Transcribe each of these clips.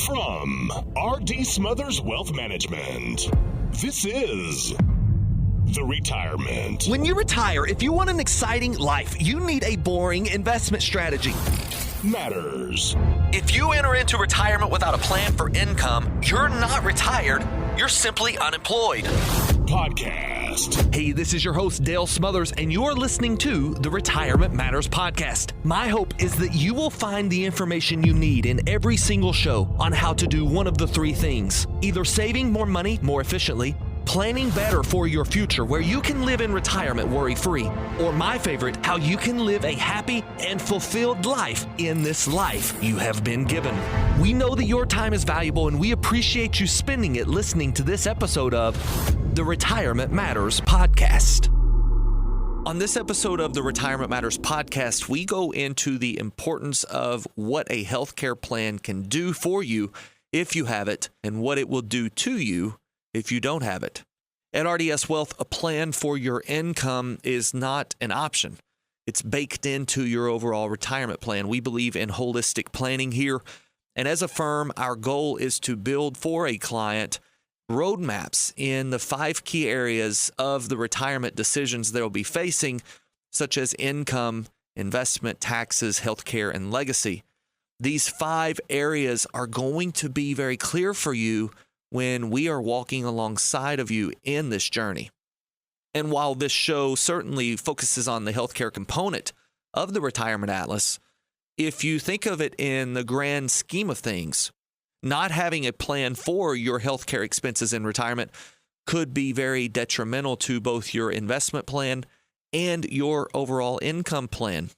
From RDS Wealth Management, this is The Retirement. When you retire, if you want an exciting life, you need a boring investment strategy. Matters. If you enter into retirement without a plan for income, you're not retired, you're simply unemployed. Podcast. Hey, this is your host, Dale Smothers, and you're listening to the Retirement Matters Podcast. My hope is that you will find the information you need in every single show on how to do one of the three things: either saving more money more efficiently, planning better for your future where you can live in retirement worry-free, or my favorite, how you can live a happy and fulfilled life in this life you have been given. We know that your time is valuable, and we appreciate you spending it listening to this episode of the Retirement Matters Podcast. On this episode of the Retirement Matters Podcast, we go into the importance of what a healthcare plan can do for you if you have it, and what it will do to you if you don't have it. At RDS Wealth, a plan for your income is not an option. It's baked into your overall retirement plan. We believe in holistic planning here. And as a firm, our goal is to build for a client roadmaps in the 5 key areas of the retirement decisions they'll be facing, such as income, investment, taxes, healthcare, and legacy. These 5 areas are going to be very clear for you when we are walking alongside of you in this journey. And while this show certainly focuses on the healthcare component of the Retirement Atlas, if you think of it in the grand scheme of things, not having a plan for your healthcare expenses in retirement could be very detrimental to both your investment plan and your overall income plan.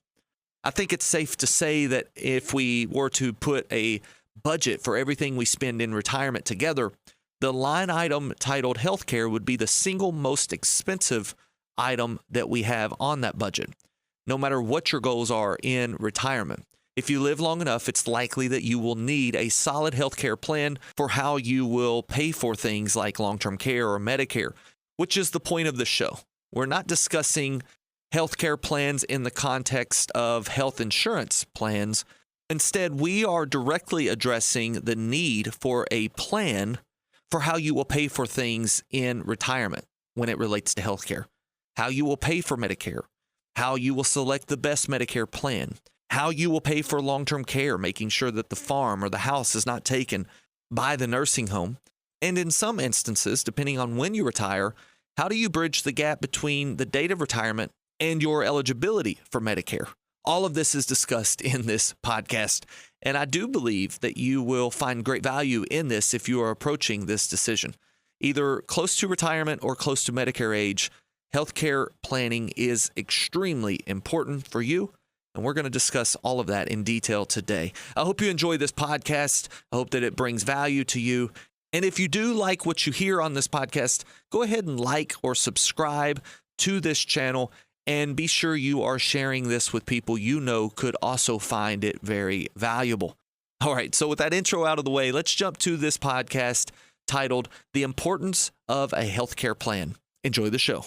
I think it's safe to say that if we were to put a budget for everything we spend in retirement together, the line item titled healthcare would be the single most expensive item that we have on that budget, no matter what your goals are in retirement. If you live long enough, it's likely that you will need a solid healthcare plan for how you will pay for things like long-term care or Medicare, which is the point of the show. We're not discussing healthcare plans in the context of health insurance plans. Instead, we are directly addressing the need for a plan for how you will pay for things in retirement when it relates to healthcare, how you will pay for Medicare, how you will select the best Medicare plan, how you will pay for long-term care, making sure that the farm or the house is not taken by the nursing home. And in some instances, depending on when you retire, how do you bridge the gap between the date of retirement and your eligibility for Medicare? All of this is discussed in this podcast, and I do believe that you will find great value in this if you are approaching this decision. Either close to retirement or close to Medicare age, healthcare planning is extremely important for you, and we're going to discuss all of that in detail today. I hope you enjoy this podcast. I hope that it brings value to you. And if you do like what you hear on this podcast, go ahead and like or subscribe to this channel. And be sure you are sharing this with people you know could also find it very valuable. All right, so with that intro out of the way, let's jump to this podcast titled The Importance of a Healthcare Plan. Enjoy the show.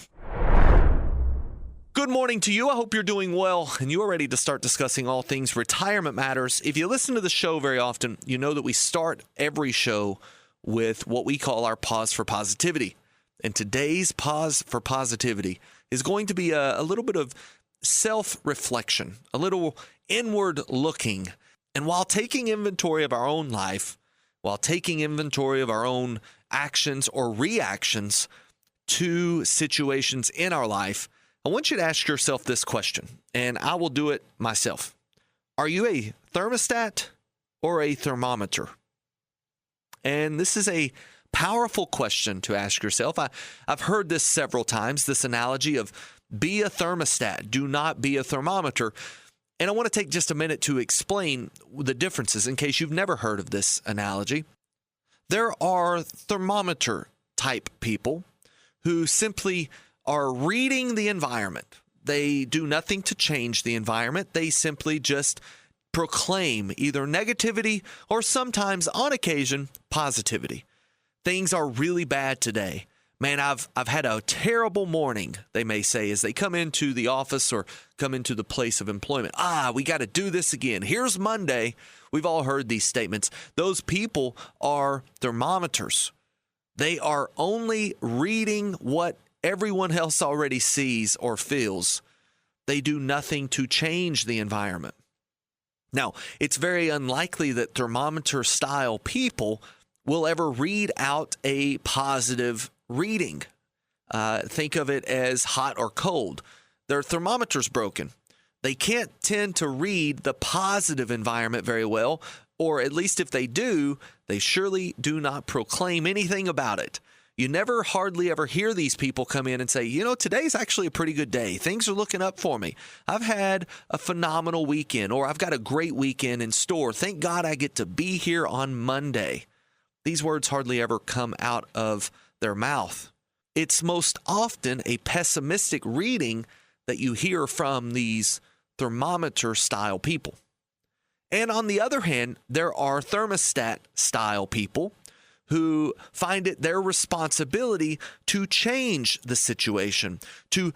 Good morning to you. I hope you're doing well and you are ready to start discussing all things retirement matters. If you listen to the show very often, you know that we start every show with what we call our Pause for Positivity. And today's Pause for Positivity is going to be a little bit of self-reflection, a little inward looking. And while taking inventory of our own life, while taking inventory of our own actions or reactions to situations in our life, I want you to ask yourself this question, and I will do it myself. Are you a thermostat or a thermometer? And this is a powerful question to ask yourself. I've heard this several times, this analogy of be a thermostat, do not be a thermometer. And I want to take just a minute to explain the differences in case you've never heard of this analogy. There are thermometer type people who simply are reading the environment. They do nothing to change the environment. They simply just proclaim either negativity or sometimes on occasion positivity. Things are really bad today, Man, I've had a terrible morning, they may say, as they come into the office or come into the place of employment. We got to do this again. Here's Monday. We've all heard these statements. Those people are thermometers. They are only reading what everyone else already sees or feels. They do nothing to change the environment. Now, it's very unlikely that thermometer-style people will ever read out a positive reading. Think of it as hot or cold. Their thermometer's broken. They can't tend to read the positive environment very well, or at least if they do, they surely do not proclaim anything about it. You never hardly ever hear these people come in and say, today's actually a pretty good day. Things are looking up for me. I've had a phenomenal weekend, or I've got a great weekend in store. Thank God I get to be here on Monday. These words hardly ever come out of their mouth. It's most often a pessimistic reading that you hear from these thermometer-style people. And on the other hand, there are thermostat-style people who find it their responsibility to change the situation, to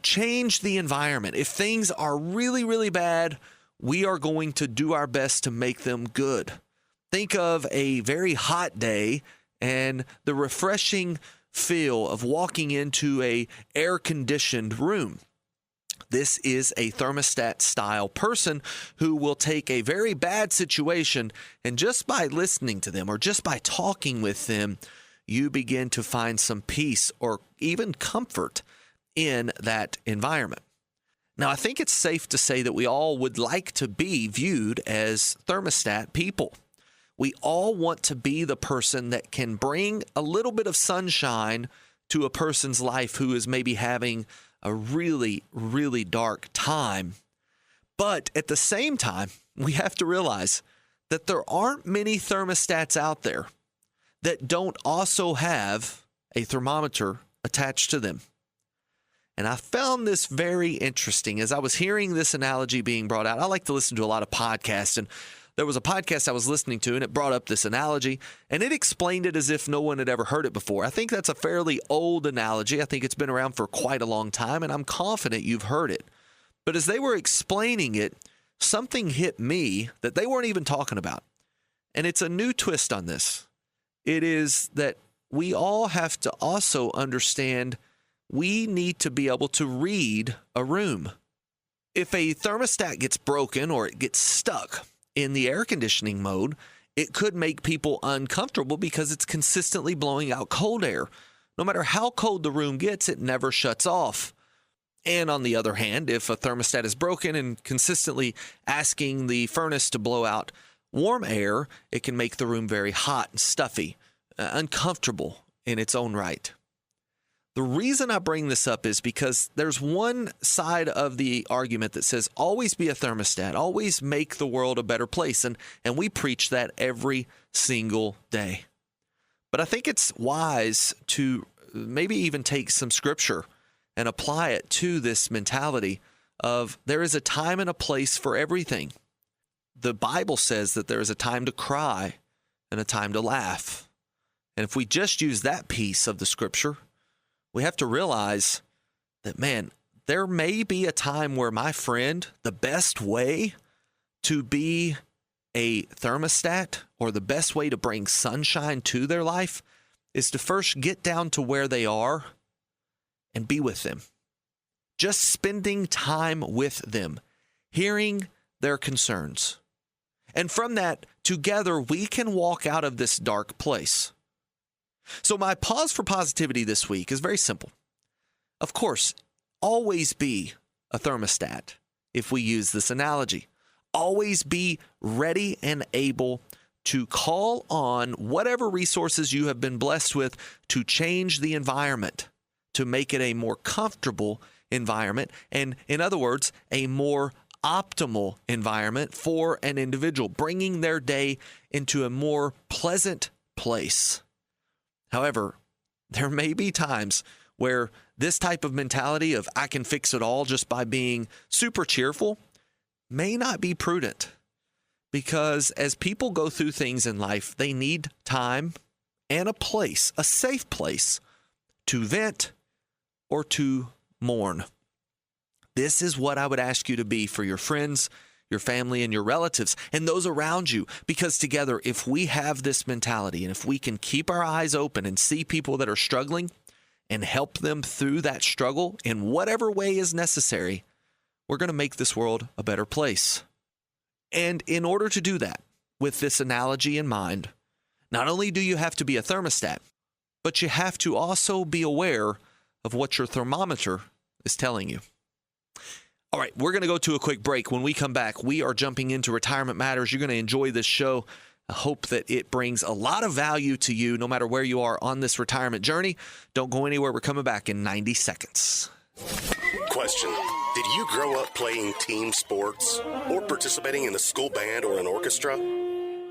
change the environment. If things are really, really bad, we are going to do our best to make them good. Think of a very hot day and the refreshing feel of walking into a air-conditioned room. This is a thermostat-style person who will take a very bad situation, and just by listening to them or just by talking with them, you begin to find some peace or even comfort in that environment. Now, I think it's safe to say that we all would like to be viewed as thermostat people. We all want to be the person that can bring a little bit of sunshine to a person's life who is maybe having a really, really dark time. But at the same time, we have to realize that there aren't many thermostats out there that don't also have a thermometer attached to them. And I found this very interesting as I was hearing this analogy being brought out. I like to listen to a lot of podcasts, and there was a podcast I was listening to, and it brought up this analogy, and it explained it as if no one had ever heard it before. I think that's a fairly old analogy. I think it's been around for quite a long time, and I'm confident you've heard it. But as they were explaining it, something hit me that they weren't even talking about. And it's a new twist on this. It is that we all have to also understand we need to be able to read a room. If a thermostat gets broken or it gets stuck in the air conditioning mode, it could make people uncomfortable because it's consistently blowing out cold air. No matter how cold the room gets, it never shuts off. And on the other hand, if a thermostat is broken and consistently asking the furnace to blow out warm air, it can make the room very hot and stuffy, uncomfortable in its own right. The reason I bring this up is because there's one side of the argument that says always be a thermostat, always make the world a better place, and we preach that every single day. But I think it's wise to maybe even take some scripture and apply it to this mentality of there is a time and a place for everything. The Bible says that there is a time to cry and a time to laugh. And if we just use that piece of the scripture, we have to realize that, man, there may be a time where, my friend, the best way to be a thermostat or the best way to bring sunshine to their life is to first get down to where they are and be with them. Just spending time with them, hearing their concerns. And from that, together, we can walk out of this dark place. So my pause for positivity this week is very simple. Of course, always be a thermostat if we use this analogy. Always be ready and able to call on whatever resources you have been blessed with to change the environment, to make it a more comfortable environment, and in other words, a more optimal environment for an individual, bringing their day into a more pleasant place. However, there may be times where this type of mentality of I can fix it all just by being super cheerful may not be prudent, because as people go through things in life, they need time and a place, a safe place, to vent, or to mourn. This is what I would ask you to be for your friends, your family, and your relatives, and those around you. Because together, if we have this mentality, and if we can keep our eyes open and see people that are struggling and help them through that struggle in whatever way is necessary, we're going to make this world a better place. And in order to do that, with this analogy in mind, not only do you have to be a thermostat, but you have to also be aware of what your thermometer is telling you. All right, we're going to go to a quick break. When we come back, we are jumping into Retirement Matters. You're going to enjoy this show. I hope that it brings a lot of value to you no matter where you are on this retirement journey. Don't go anywhere. We're coming back in 90 seconds. Question. Did you grow up playing team sports or participating in a school band or an orchestra?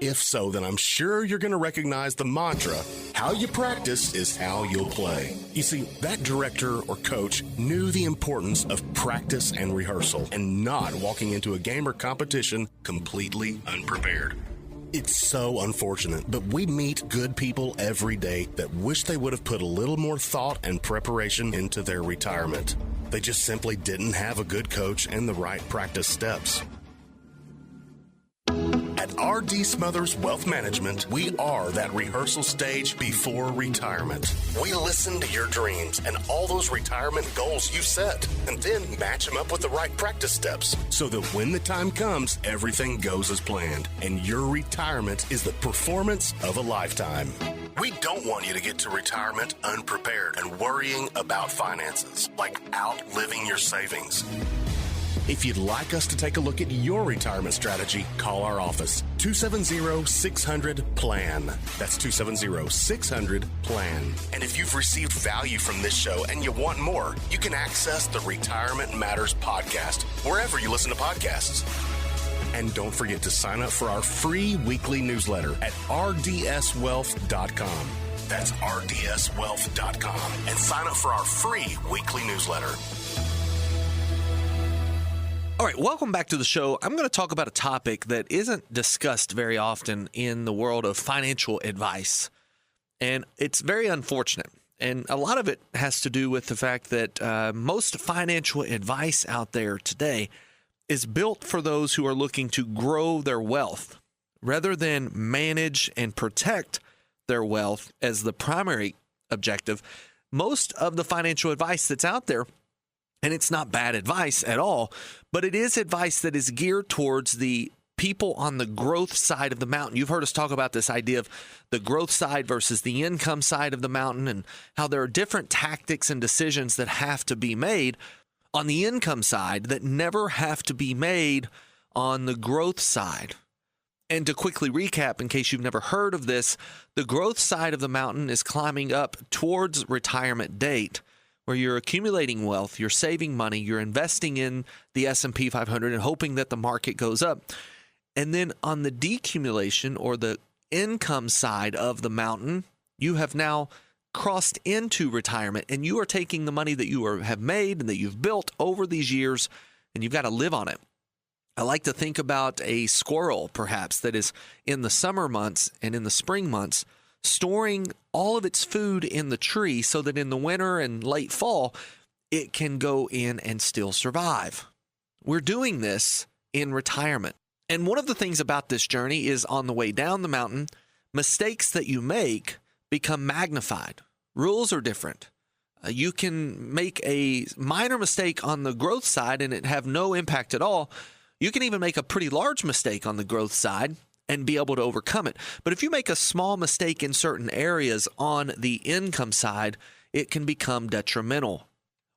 If so, then I'm sure you're going to recognize the mantra, how you practice is how you'll play. You see, that director or coach knew the importance of practice and rehearsal and not walking into a game or competition completely unprepared. It's so unfortunate, but we meet good people every day that wish they would have put a little more thought and preparation into their retirement. They just simply didn't have a good coach and the right practice steps. At RDS Wealth Management, we are that rehearsal stage before retirement. We listen to your dreams and all those retirement goals you've set, and then match them up with the right practice steps so that when the time comes, everything goes as planned, and your retirement is the performance of a lifetime. We don't want you to get to retirement unprepared and worrying about finances, like outliving your savings. If you'd like us to take a look at your retirement strategy, call our office, 270-600-PLAN. That's 270-600-PLAN. And if you've received value from this show and you want more, you can access the Retirement Matters podcast, wherever you listen to podcasts. And don't forget to sign up for our free weekly newsletter at rdswealth.com. That's rdswealth.com. And sign up for our free weekly newsletter. All right, welcome back to the show. I'm going to talk about a topic that isn't discussed very often in the world of financial advice. And it's very unfortunate. And a lot of it has to do with the fact that most financial advice out there today is built for those who are looking to grow their wealth rather than manage and protect their wealth as the primary objective. Most of the financial advice that's out there, and it's not bad advice at all, but it is advice that is geared towards the people on the growth side of the mountain. You've heard us talk about this idea of the growth side versus the income side of the mountain, and how there are different tactics and decisions that have to be made on the income side that never have to be made on the growth side. And to quickly recap, in case you've never heard of this, the growth side of the mountain is climbing up towards retirement date, where you're accumulating wealth, you're saving money, you're investing in the S&P 500 and hoping that the market goes up. And then on the decumulation, or the income side of the mountain, you have now crossed into retirement, and you are taking the money that you have made and that you've built over these years, and you've got to live on it. I like to think about a squirrel, perhaps, that is in the summer months and in the spring months, storing all of its food in the tree so that in the winter and late fall, it can go in and still survive. We're doing this in retirement. And one of the things about this journey is, on the way down the mountain, mistakes that you make become magnified. Rules are different. You can make a minor mistake on the growth side and it have no impact at all. You can even make a pretty large mistake on the growth side and be able to overcome it. But if you make a small mistake in certain areas on the income side, it can become detrimental.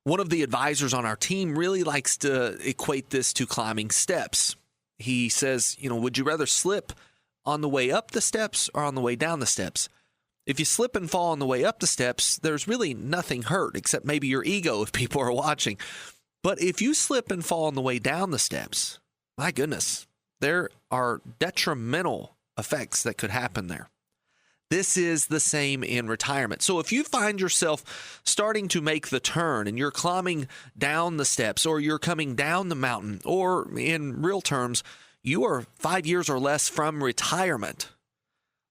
One of the advisors on our team really likes to equate this to climbing steps. He says, would you rather slip on the way up the steps or on the way down the steps? If you slip and fall on the way up the steps, there's really nothing hurt except maybe your ego if people are watching. But if you slip and fall on the way down the steps, my goodness, there are detrimental effects that could happen there. This is the same in retirement. So if you find yourself starting to make the turn and you're climbing down the steps, or you're coming down the mountain, or in real terms, you are 5 years or less from retirement,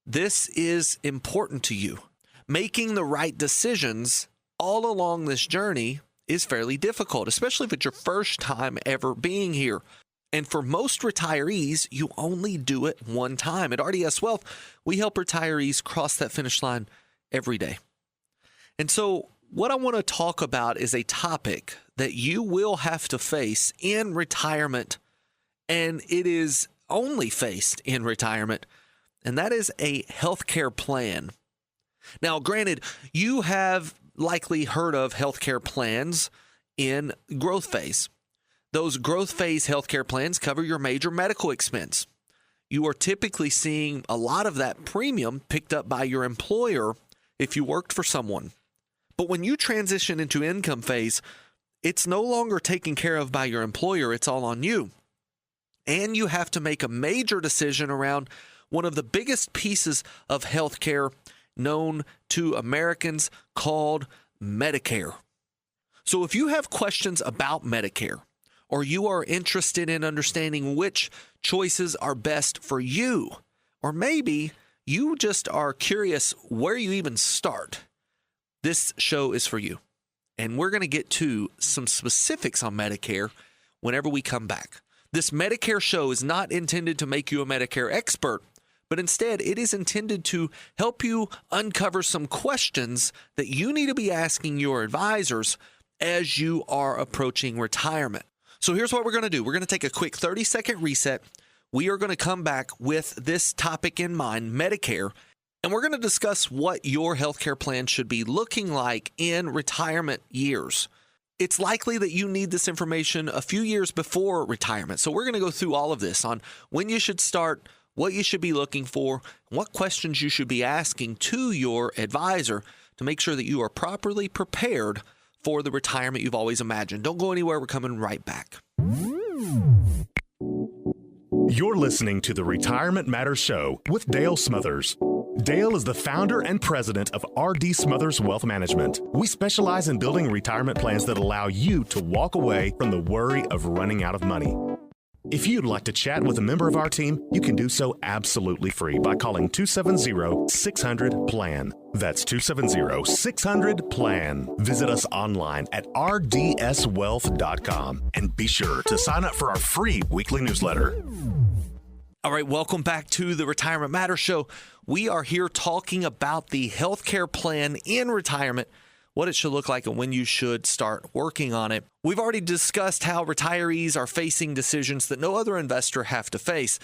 this is important to you. Making the right decisions all along this journey is fairly difficult, especially if it's your first time ever being here. And for most retirees, you only do it one time. At RDS Wealth, we help retirees cross that finish line every day. And so what I want to talk about is a topic that you will have to face in retirement, and it is only faced in retirement, and that is a healthcare plan. Now, granted, you have likely heard of healthcare plans in growth phase. Those growth phase healthcare plans cover your major medical expense. You are typically seeing a lot of that premium picked up by your employer if you worked for someone. But when you transition into income phase, it's no longer taken care of by your employer. It's all on you. And you have to make a major decision around one of the biggest pieces of healthcare known to Americans called Medicare. So if you have questions about Medicare, or you are interested in understanding which choices are best for you, or maybe you just are curious where you even start, this show is for you. And we're going to get to some specifics on Medicare whenever we come back. This Medicare show is not intended to make you a Medicare expert, but instead it is intended to help you uncover some questions that you need to be asking your advisors as you are approaching retirement. So here's what we're going to do. We're going to take a quick 30-second reset. We are going to come back with this topic in mind, Medicare, and we're going to discuss what your healthcare plan should be looking like in retirement years. It's likely that you need this information a few years before retirement. So we're going to go through all of this on when you should start, what you should be looking for, what questions you should be asking to your advisor to make sure that you are properly prepared for the retirement you've always imagined. Don't go anywhere. We're coming right back. You're listening to the Retirement Matters Show with Dale Smothers. Dale is the founder and president of RDS Smothers Wealth Management. We specialize in building retirement plans that allow you to walk away from the worry of running out of money. If you'd like to chat with a member of our team, you can do so absolutely free by calling 270-600-PLAN. That's 270-600-PLAN. Visit us online at rdswealth.com and be sure to sign up for our free weekly newsletter. All right, welcome back to the Retirement Matters Show. We are here talking about the healthcare plan in retirement, what it should look like, and when you should start working on it. We've already discussed how retirees are facing decisions that no other investor have to face.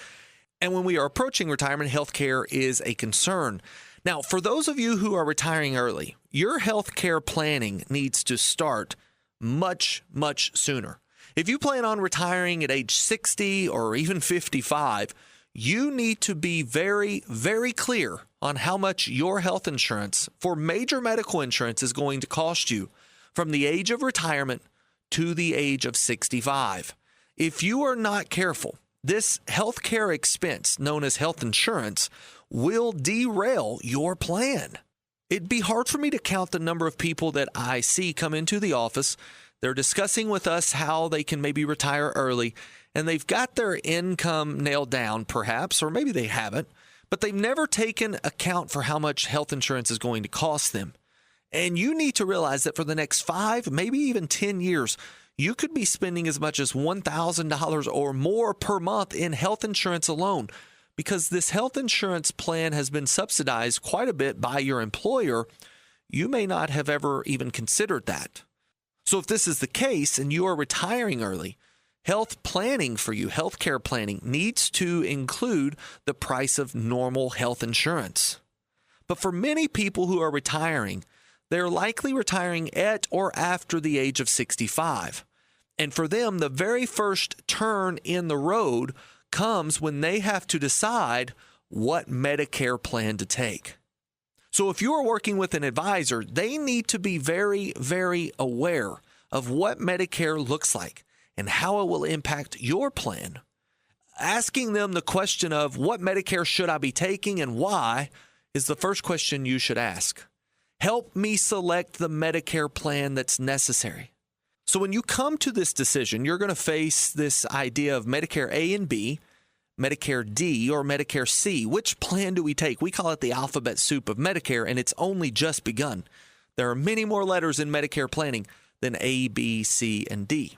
And when we are approaching retirement, healthcare is a concern. Now, for those of you who are retiring early, your healthcare planning needs to start much, much sooner. If you plan on retiring at age 60 or even 55, you need to be very, very clear on how much your health insurance for major medical insurance is going to cost you from the age of retirement to the age of 65. If you are not careful, this healthcare expense known as health insurance will derail your plan. It'd be hard for me to count the number of people that I see come into the office. They're discussing with us how they can maybe retire early, and they've got their income nailed down perhaps, or maybe they haven't, but they've never taken account for how much health insurance is going to cost them. And you need to realize that for the next 5, maybe even 10 years, you could be spending as much as $1,000 or more per month in health insurance alone, because this health insurance plan has been subsidized quite a bit by your employer. You may not have ever even considered that. So if this is the case and you are retiring early, health planning for you, healthcare planning, needs to include the price of normal health insurance. But for many people who are retiring, they're likely retiring at or after the age of 65. And for them, the very first turn in the road comes when they have to decide what Medicare plan to take. So if you are working with an advisor, they need to be very, very aware of what Medicare looks like and how it will impact your plan. Asking them the question of what Medicare should I be taking and why is the first question you should ask. Help me select the Medicare plan that's necessary. So when you come to this decision, you're going to face this idea of Medicare A and B, Medicare D, or Medicare C. Which plan do we take? We call it the alphabet soup of Medicare, and it's only just begun. There are many more letters in Medicare planning than A, B, C, and D.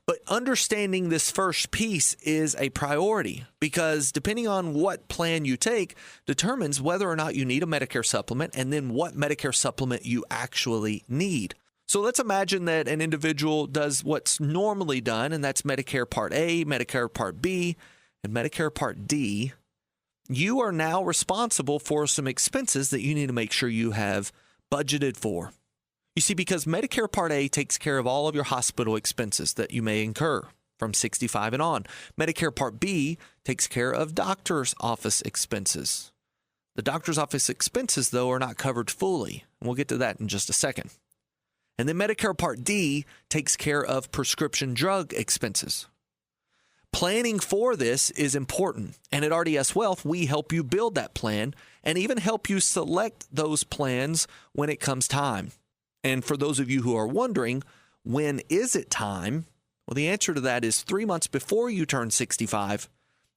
But understanding this first piece is a priority because depending on what plan you take determines whether or not you need a Medicare supplement and then what Medicare supplement you actually need. So let's imagine that an individual does what's normally done, and that's Medicare Part A, Medicare Part B, and Medicare Part D. You are now responsible for some expenses that you need to make sure you have budgeted for. You see, because Medicare Part A takes care of all of your hospital expenses that you may incur from 65 and on. Medicare Part B takes care of doctor's office expenses. The doctor's office expenses, though, are not covered fully. And we'll get to that in just a second. And then Medicare Part D takes care of prescription drug expenses. Planning for this is important. And at RDS Wealth, we help you build that plan and even help you select those plans when it comes time. And for those of you who are wondering, when is it time? Well, the answer to that is 3 months before you turn 65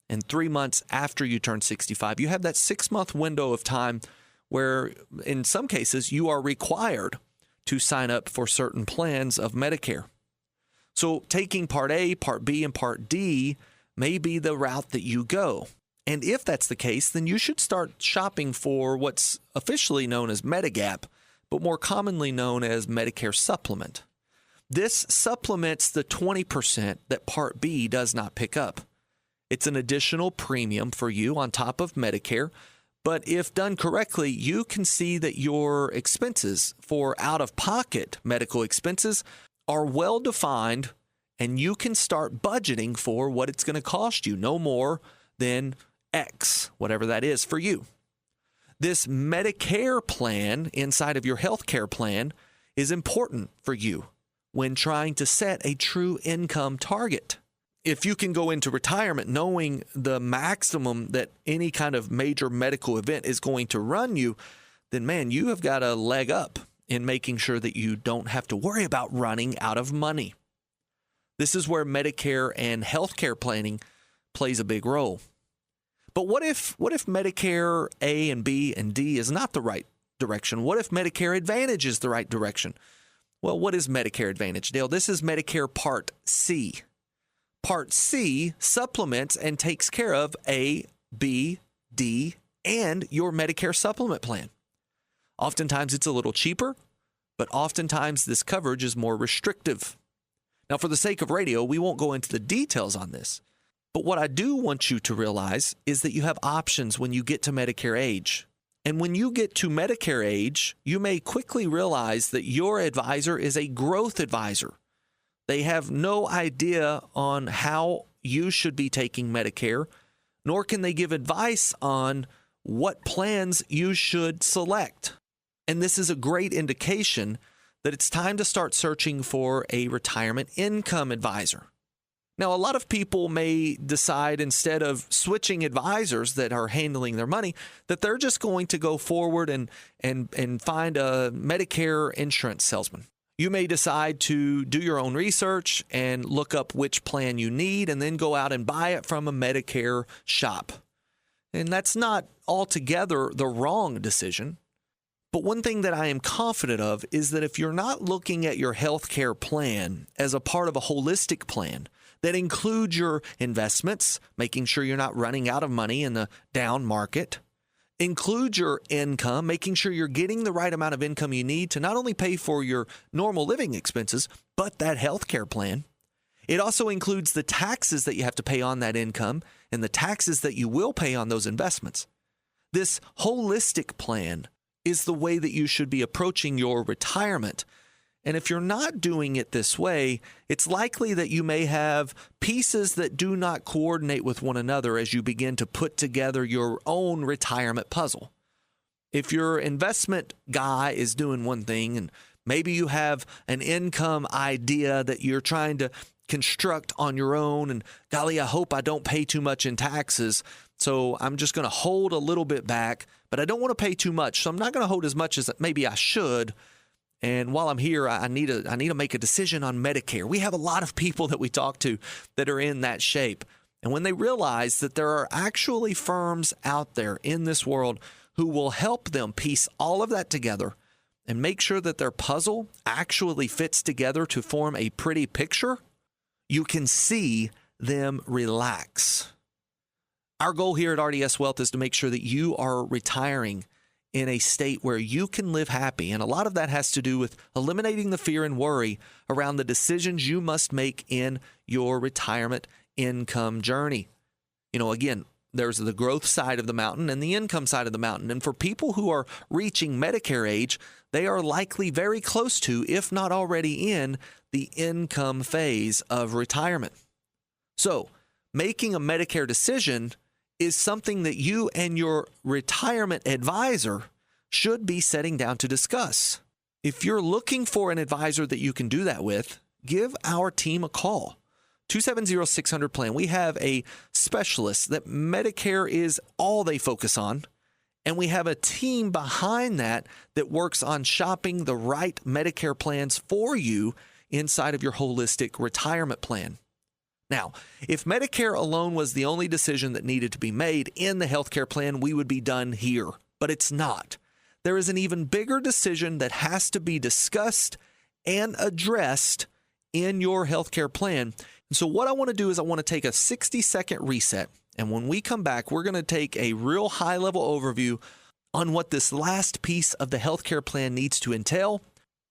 and 3 months after you turn 65. You have that 6-month window of time where, in some cases, you are required to sign up for certain plans of Medicare. So taking Part A, Part B, and Part D may be the route that you go. And if that's the case, then you should start shopping for what's officially known as Medigap, but more commonly known as Medicare Supplement. This supplements the 20% that Part B does not pick up. It's an additional premium for you on top of Medicare, but if done correctly, you can see that your expenses for out-of-pocket medical expenses are well defined, and you can start budgeting for what it's going to cost you, no more than X, whatever that is for you. This Medicare plan inside of your healthcare plan is important for you when trying to set a true income target. If you can go into retirement knowing the maximum that any kind of major medical event is going to run you, then man, you have got a leg up in making sure that you don't have to worry about running out of money. This is where Medicare and healthcare planning plays a big role. But what if Medicare A and B and D is not the right direction? What if Medicare Advantage is the right direction? Well, what is Medicare Advantage, Dale? This is Medicare Part C. Part C supplements and takes care of A, B, D, and your Medicare supplement plan. Oftentimes it's a little cheaper, but oftentimes this coverage is more restrictive. Now, for the sake of radio, we won't go into the details on this. But what I do want you to realize is that you have options when you get to Medicare age. And when you get to Medicare age, you may quickly realize that your advisor is a growth advisor. They have no idea on how you should be taking Medicare, nor can they give advice on what plans you should select. And this is a great indication that it's time to start searching for a retirement income advisor. Now, a lot of people may decide instead of switching advisors that are handling their money, that they're just going to go forward and find a Medicare insurance salesman. You may decide to do your own research and look up which plan you need and then go out and buy it from a Medicare shop. And that's not altogether the wrong decision. But one thing that I am confident of is that if you're not looking at your healthcare plan as a part of a holistic plan that includes your investments, making sure you're not running out of money in the down market, include your income, making sure you're getting the right amount of income you need to not only pay for your normal living expenses, but that healthcare plan. It also includes the taxes that you have to pay on that income and the taxes that you will pay on those investments. This holistic plan is the way that you should be approaching your retirement. And if you're not doing it this way, it's likely that you may have pieces that do not coordinate with one another as you begin to put together your own retirement puzzle. If your investment guy is doing one thing and maybe you have an income idea that you're trying to construct on your own, and golly, I hope I don't pay too much in taxes, so I'm just going to hold a little bit back, but I don't want to pay too much, so I'm not going to hold as much as maybe I should. And while I'm here, I need to make a decision on Medicare. We have a lot of people that we talk to that are in that shape. And when they realize that there are actually firms out there in this world who will help them piece all of that together, and make sure that their puzzle actually fits together to form a pretty picture, you can see them relax. Our goal here at RDS Wealth is to make sure that you are retiring in a state where you can live happy. And a lot of that has to do with eliminating the fear and worry around the decisions you must make in your retirement income journey. Again, there's the growth side of the mountain and the income side of the mountain. And for people who are reaching Medicare age, they are likely very close to, if not already in, the income phase of retirement. So, making a Medicare decision is something that you and your retirement advisor should be sitting down to discuss. If you're looking for an advisor that you can do that with, give our team a call. 270-600-PLAN. We have a specialist that Medicare is all they focus on, and we have a team behind that works on shopping the right Medicare plans for you inside of your holistic retirement plan. Now, if Medicare alone was the only decision that needed to be made in the healthcare plan, we would be done here, but it's not. There is an even bigger decision that has to be discussed and addressed in your healthcare plan. And so what I want to do is I want to take a 60-second reset. And when we come back, we're going to take a real high-level overview on what this last piece of the healthcare plan needs to entail.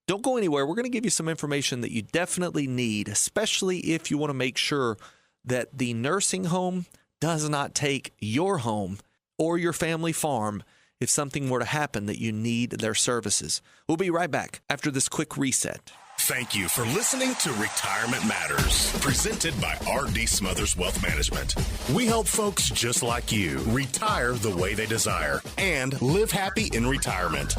Don't go anywhere. We're going to give you some information that you definitely need, especially if you want to make sure that the nursing home does not take your home or your family farm if something were to happen that you need their services. We'll be right back after this quick reset. Thank you for listening to Retirement Matters, presented by RD Smothers Wealth Management. We help folks just like you retire the way they desire and live happy in retirement.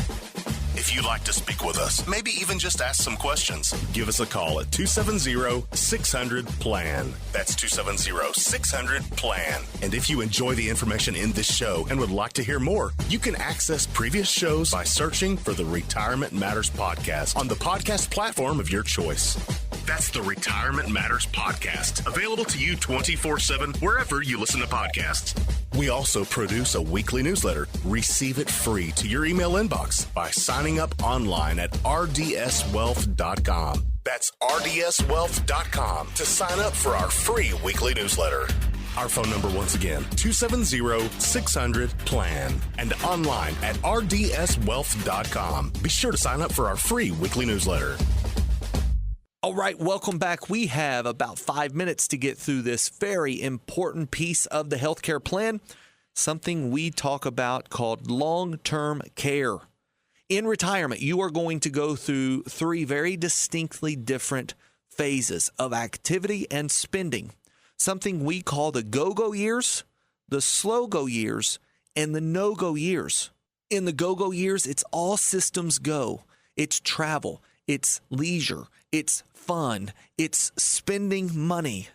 If you'd like to speak with us, maybe even just ask some questions, give us a call at 270-600-PLAN. That's 270-600-PLAN. And if you enjoy the information in this show and would like to hear more, you can access previous shows by searching for the Retirement Matters Podcast on the podcast platform of your choice. That's the Retirement Matters Podcast, available to you 24/7 wherever you listen to podcasts. We also produce a weekly newsletter. Receive it free to your email inbox by signing up online at rdswealth.com. That's rdswealth.com to sign up for our free weekly newsletter. Our phone number once again, 270-600-PLAN, and online at rdswealth.com. Be sure to sign up for our free weekly newsletter. All right, welcome back. We have about 5 minutes to get through this very important piece of the healthcare plan, something we talk about called long-term care. In retirement, you are going to go through 3 very distinctly different phases of activity and spending, something we call the go-go years, the slow-go years, and the no-go years. In the go-go years, it's all systems go. It's travel, it's leisure, it's fun, it's spending money.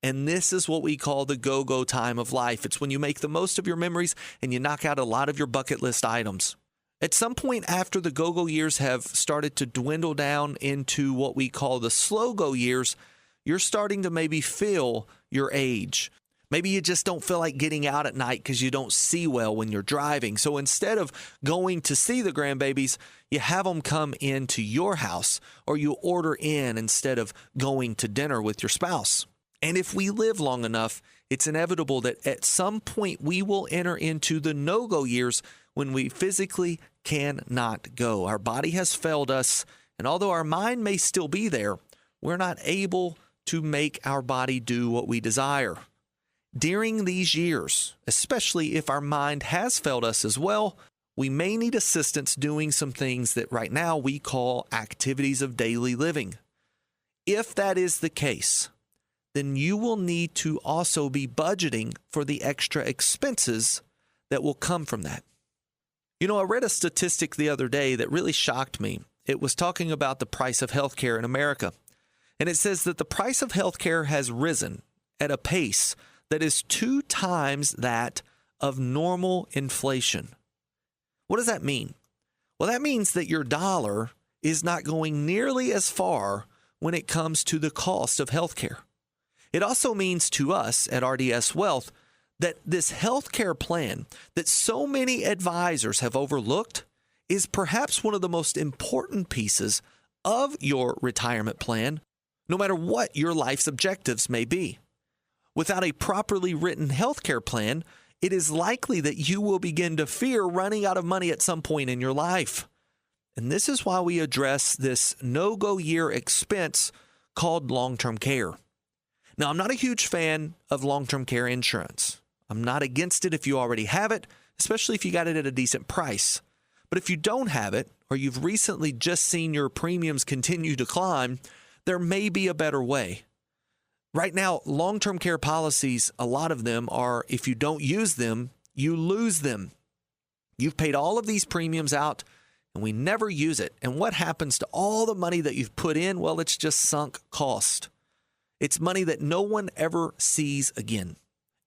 And this is what we call the go-go time of life. It's when you make the most of your memories and you knock out a lot of your bucket list items. At some point after the go-go years have started to dwindle down into what we call the slow-go years, you're starting to maybe feel your age. Maybe you just don't feel like getting out at night because you don't see well when you're driving. So instead of going to see the grandbabies, you have them come into your house, or you order in instead of going to dinner with your spouse. And if we live long enough, it's inevitable that at some point we will enter into the no-go years when we physically cannot go. Our body has failed us, and although our mind may still be there, we're not able to make our body do what we desire. During these years, especially if our mind has failed us as well, we may need assistance doing some things that right now we call activities of daily living. If that is the case, then you will need to also be budgeting for the extra expenses that will come from that. I read a statistic the other day that really shocked me. It was talking about the price of healthcare in America. And it says that the price of healthcare has risen at a pace that is 2 times that of normal inflation. What does that mean? Well, that means that your dollar is not going nearly as far when it comes to the cost of healthcare. It also means to us at RDS Wealth that this healthcare plan that so many advisors have overlooked is perhaps one of the most important pieces of your retirement plan, no matter what your life's objectives may be. Without a properly written healthcare plan, it is likely that you will begin to fear running out of money at some point in your life. And this is why we address this no-go year expense called long-term care. Now, I'm not a huge fan of long-term care insurance. I'm not against it if you already have it, especially if you got it at a decent price. But if you don't have it, or you've recently just seen your premiums continue to climb, there may be a better way. Right now, long-term care policies, a lot of them are, if you don't use them, you lose them. You've paid all of these premiums out, and we never use it. And what happens to all the money that you've put in? Well, it's just sunk cost. It's money that no one ever sees again.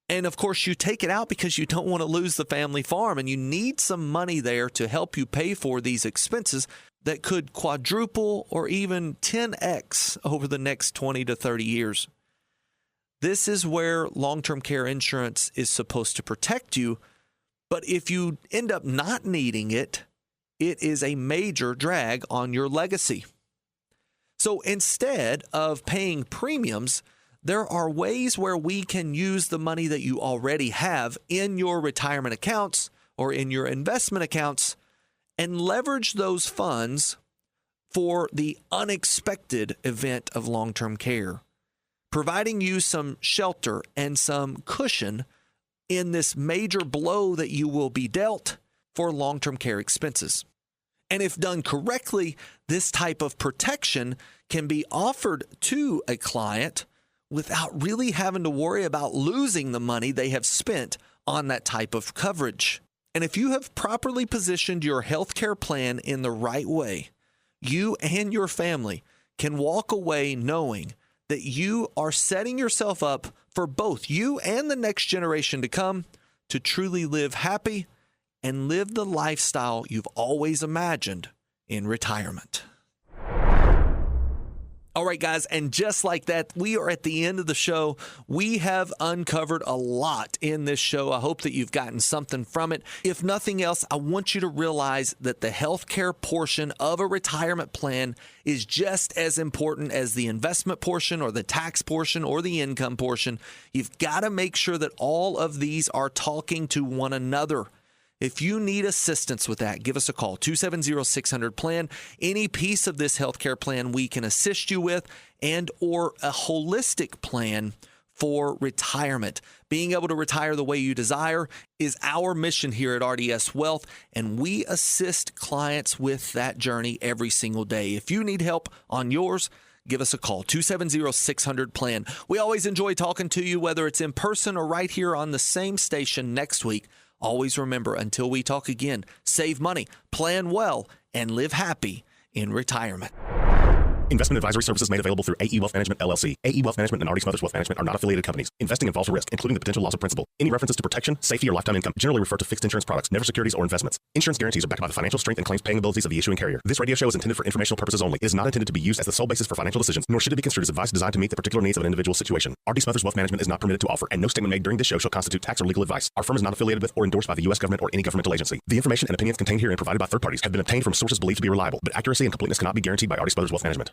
And of course, you take it out because you don't want to lose the family farm, and you need some money there to help you pay for these expenses that could quadruple or even 10x over the next 20 to 30 years. This is where long-term care insurance is supposed to protect you, but if you end up not needing it, it is a major drag on your legacy. So instead of paying premiums, there are ways where we can use the money that you already have in your retirement accounts or in your investment accounts and leverage those funds for the unexpected event of long-term care, providing you some shelter and some cushion in this major blow that you will be dealt for long-term care expenses. And if done correctly, this type of protection can be offered to a client without really having to worry about losing the money they have spent on that type of coverage. And if you have properly positioned your healthcare plan in the right way, you and your family can walk away knowing that you are setting yourself up for both you and the next generation to come to truly live happy and live the lifestyle you've always imagined in retirement. All right, guys, and just like that, we are at the end of the show. We have uncovered a lot in this show. I hope that you've gotten something from it. If nothing else, I want you to realize that the healthcare portion of a retirement plan is just as important as the investment portion or the tax portion or the income portion. You've got to make sure that all of these are talking to one another. If you need assistance with that, give us a call, 270-600-PLAN. Any piece of this healthcare plan we can assist you with, and or a holistic plan for retirement. Being able to retire the way you desire is our mission here at RDS Wealth, and we assist clients with that journey every single day. If you need help on yours, give us a call, 270-600-PLAN. We always enjoy talking to you, whether it's in person or right here on the same station next week. Always remember, until we talk again, save money, plan well, and live happy in retirement. Investment advisory services made available through AE Wealth Management, LLC. AE Wealth Management and RDS Wealth Management are not affiliated companies. Investing involves risk, including the potential loss of principal. Any references to protection, safety, or lifetime income generally refer to fixed insurance products, never securities or investments. Insurance guarantees are backed by the financial strength and claims paying abilities of the issuing carrier. This radio show is intended for informational purposes only. It is not intended to be used as the sole basis for financial decisions, nor should it be construed as advice designed to meet the particular needs of an individual situation. RDS Wealth Management is not permitted to offer, and no statement made during this show shall constitute tax or legal advice. Our firm is not affiliated with or endorsed by the U.S. government or any governmental agency. The information and opinions contained herein provided by third parties have been obtained from sources believed to be reliable, but accuracy and completeness cannot be guaranteed by RDS Wealth Management.